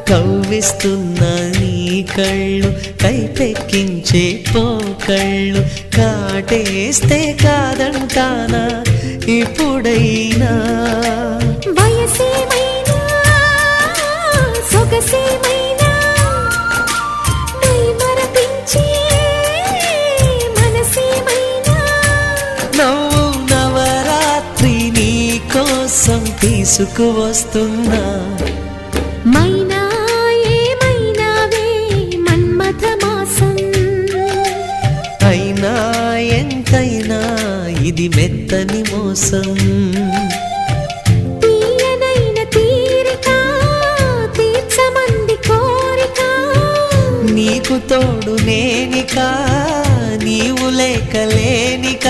కవ్విస్తున్న నీ కళ్ళు కైపెక్కించే పోకళ్ళు కాటేస్తే కాదంటానా ఇప్పుడైనా వయసేమైనా సొగసేమైనా మరపించే మనసేమైనా నవ్వు నవరాత్రి నీ కోసం తీసుకువస్తున్నా మైనా ఏమైనావే మన్మథ మాసం అయినా ఎంతైనా ఇది మెత్తని మోసం తీయనైన తీరిక తీర్చమంది కోరిక నీకు తోడు నేనిక నీవు లేక లేనిక